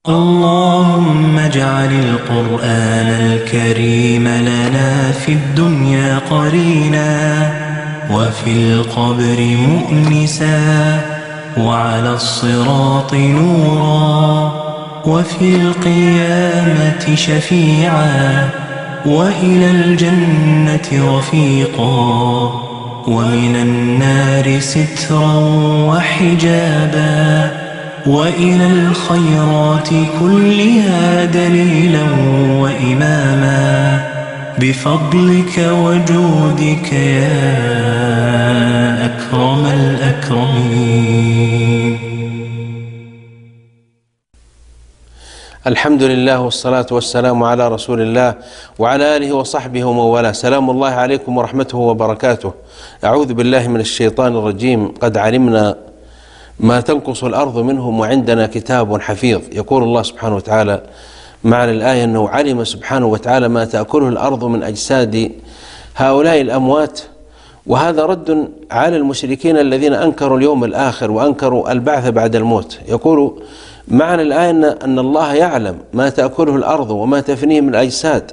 اللهم اجعل القرآن الكريم لنا في الدنيا قرينا، وفي القبر مؤنسا، وعلى الصراط نورا، وفي القيامة شفيعا، وإلى الجنة رفيقا، ومن النار سترا وحجابا، وإلى الخيرات كلها دليلا وإماما، بفضلك وجودك يا أكرم الأكرمين. الحمد لله والصلاة والسلام على رسول الله وعلى آله وصحبه ومن والاه. سلام الله عليكم ورحمته وبركاته. أعوذ بالله من الشيطان الرجيم. قد علمنا ما تنقص الأرض منهم وعندنا كتاب حفيظ. يقول الله سبحانه وتعالى معنى الآية أنه علم سبحانه وتعالى ما تأكله الأرض من أجساد هؤلاء الأموات، وهذا رد على المشركين الذين أنكروا اليوم الآخر وأنكروا البعث بعد الموت. يقول معنى الآية أن الله يعلم ما تأكله الأرض وما تفنيه من الأجساد،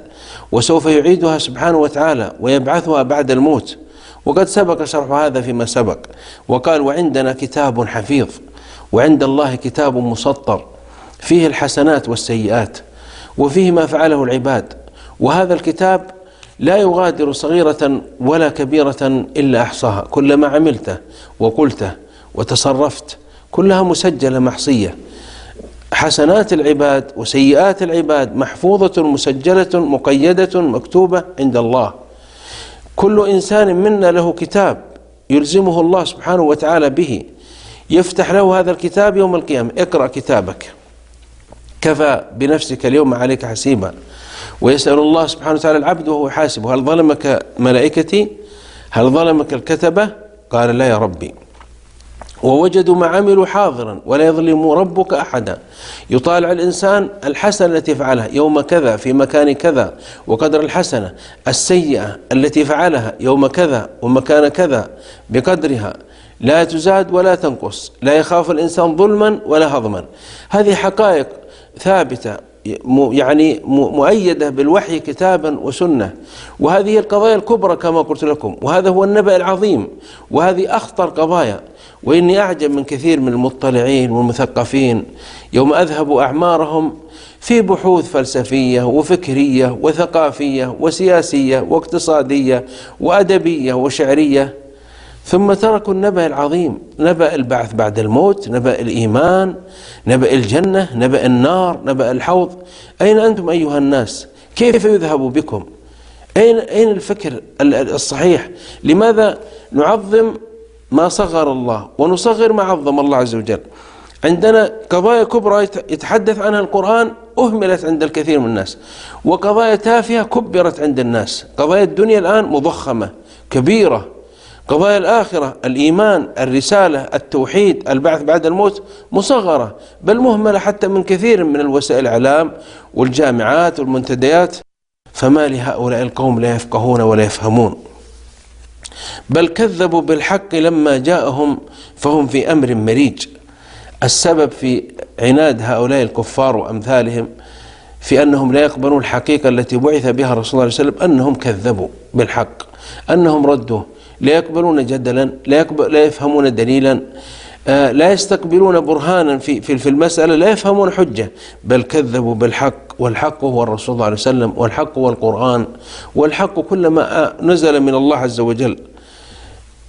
وسوف يعيدها سبحانه وتعالى ويبعثها بعد الموت، وقد سبق شرح هذا فيما سبق. وقال وعندنا كتاب حفيظ، وعند الله كتاب مسطر فيه الحسنات والسيئات وفيه ما فعله العباد، وهذا الكتاب لا يغادر صغيرة ولا كبيرة إلا أحصاها. كل ما عملته وقلته وتصرفت كلها مسجلة محصية. حسنات العباد وسيئات العباد محفوظة مسجلة مقيدة مكتوبة عند الله. كل إنسان منا له كتاب يلزمه الله سبحانه وتعالى به، يفتح له هذا الكتاب يوم القيامة: اقرأ كتابك كفى بنفسك اليوم عليك حسيبا. ويسأل الله سبحانه وتعالى العبد وهو حاسبه: هل ظلمك ملائكتي؟ هل ظلمك الكتبة؟ قال لا يا ربي. ووجدوا ما عملوا حاضرا ولا يظلم ربك أحدا. يطالع الإنسان الحسنة التي فعلها يوم كذا في مكان كذا وقدر الحسنة، السيئة التي فعلها يوم كذا ومكان كذا بقدرها، لا تزاد ولا تنقص، لا يخاف الإنسان ظلما ولا هضما. هذه حقائق ثابتة يعني مؤيدة بالوحي كتابا وسنة، وهذه القضايا الكبرى كما قلت لكم، وهذا هو النبأ العظيم، وهذه أخطر قضايا. وإني أعجب من كثير من المطلعين والمثقفين يوم أذهبوا أعمارهم في بحوث فلسفية وفكرية وثقافية وسياسية واقتصادية وأدبية وشعرية، ثم تركوا النبأ العظيم، نبأ البعث بعد الموت، نبأ الإيمان، نبأ الجنة، نبأ النار، نبأ الحوض. أين أنتم أيها الناس؟ كيف يذهب بكم؟ أين الفكر الصحيح؟ لماذا نعظم ما صغر الله ونصغر ما عظم الله عز وجل؟ عندنا قضايا كبرى يتحدث عنها القرآن أهملت عند الكثير من الناس، وقضايا تافهة كبرت عند الناس. قضايا الدنيا الآن مضخمة كبيرة، قضايا الآخرة، الإيمان، الرسالة، التوحيد، البعث بعد الموت مصغرة، بل مهملة حتى من كثير من الوسائل الإعلام والجامعات والمنتديات. فما لهؤلاء القوم لا يفقهون ولا يفهمون، بل كذبوا بالحق لما جاءهم فهم في أمر مريج. السبب في عناد هؤلاء الكفار وأمثالهم في أنهم لا يقبلون الحقيقة التي بعث بها رسول الله صلى الله عليه وسلم أنهم كذبوا بالحق، أنهم ردوا، لا يقبلون جدلا، لا يفهمون دليلا، لا يستقبلون برهانا في المسألة، لا يفهمون حجة، بل كذبوا بالحق. والحق هو الرسول صلى الله عليه وسلم، والحق هو القرآن، والحق كل ما نزل من الله عز وجل.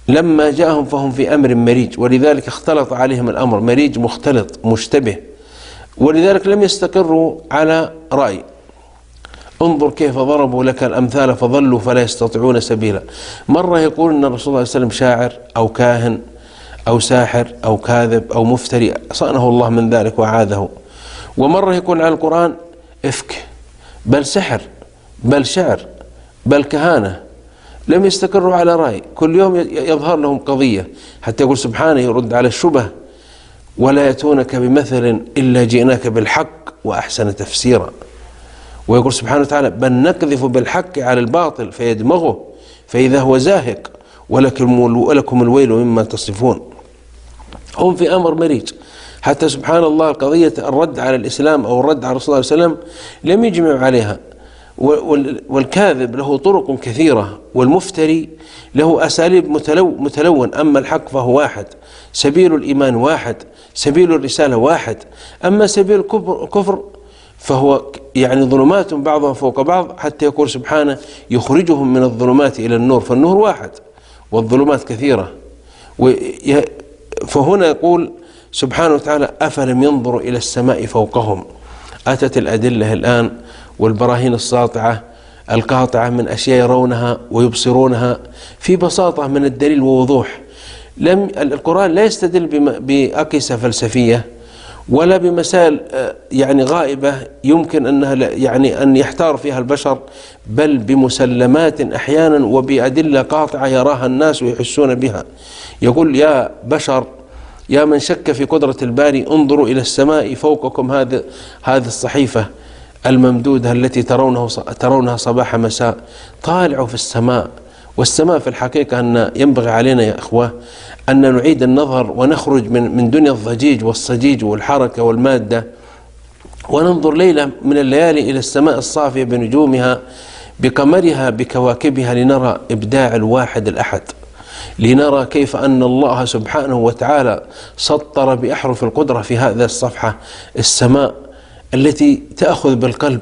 لما جاءهم فهم في أمر مريج، ولذلك اختلط عليهم الأمر، مريج مختلط مشتبه، ولذلك لم يستقروا على رأي. انظر كيف ضربوا لك الأمثال فضلوا فلا يستطيعون سبيلا. مرة يقول أن الرسول صلى الله عليه وسلم شاعر أو كاهن أو ساحر أو كاذب أو مفتري، صانه الله من ذلك وعاذه. ومرة يقول عن القرآن إفك، بل سحر، بل شعر، بل كهانة. لم يستقروا على رأي، كل يوم يظهر لهم قضية حتى يقول سبحانه يرد على الشبه: ولا يأتونك بمثل إلا جئناك بالحق وأحسن تفسيرا. ويقول سبحانه وتعالى: بل نقذف بالحق على الباطل فيدمغه فإذا هو زاهق ولكم الويل مما تصفون. هم في أمر مريج. حتى سبحان الله قضية الرد على الإسلام أو الرد على الرسول صلى الله عليه وسلم لم يجمعوا عليها. والكاذب له طرق كثيرة، والمفتري له أساليب متلون. أما الحق فهو واحد، سبيل الإيمان واحد، سبيل الرسالة واحد. أما سبيل الكفر فهو يعني ظلمات بعضها فوق بعض، حتى يقول سبحانه يخرجهم من الظلمات إلى النور، فالنور واحد والظلمات كثيرة. فهنا يقول سبحانه وتعالى أفلم ينظروا إلى السماء فوقهم. أتت الأدلة الآن والبراهين الساطعة القاطعة من أشياء يرونها ويبصرونها في بساطة من الدليل ووضوح. القرآن لا يستدل بأقيسة فلسفية ولا بمسائل يعني غائبة يمكن أنها يعني أن يحتار فيها البشر، بل بمسلمات أحيانا وبأدلة قاطعة يراها الناس ويحسون بها. يقول يا بشر، يا من شك في قدرة الباري، انظروا إلى السماء فوقكم، هذه الصحيفة الممدودة التي ترونها صباح مساء. طالعوا في السماء. والسماء في الحقيقة أن ينبغي علينا يا إخوة أن نعيد النظر ونخرج من دنيا الضجيج والصجيج والحركة والمادة، وننظر ليلة من الليالي إلى السماء الصافية بنجومها بقمرها بكواكبها، لنرى إبداع الواحد الأحد، لنرى كيف أن الله سبحانه وتعالى سطر بأحرف القدرة في هذه الصفحة السماء التي تأخذ بالقلب.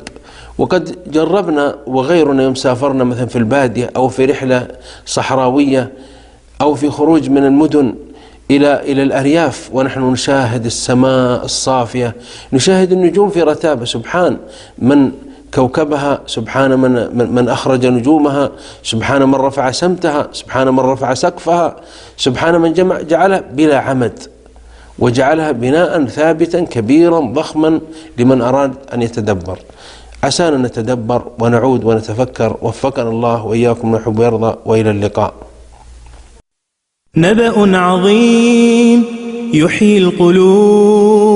وقد جربنا وغيرنا يوم سافرنا مثلا في البادية أو في رحلة صحراوية أو في خروج من المدن إلى الأرياف، ونحن نشاهد السماء الصافية، نشاهد النجوم في رتابة. سبحان من كوكبها، سبحان من أخرج نجومها، سبحان من رفع سمتها، سبحان من رفع سقفها، سبحان من جعلها بلا عمد وجعلها بناء ثابتا كبيرا ضخما لمن أراد أن يتدبر. عسانا نتدبر ونعود ونتفكر. وفقنا الله وإياكم نحب ويرضى، وإلى اللقاء. نبأ عظيم يحيي القلوب.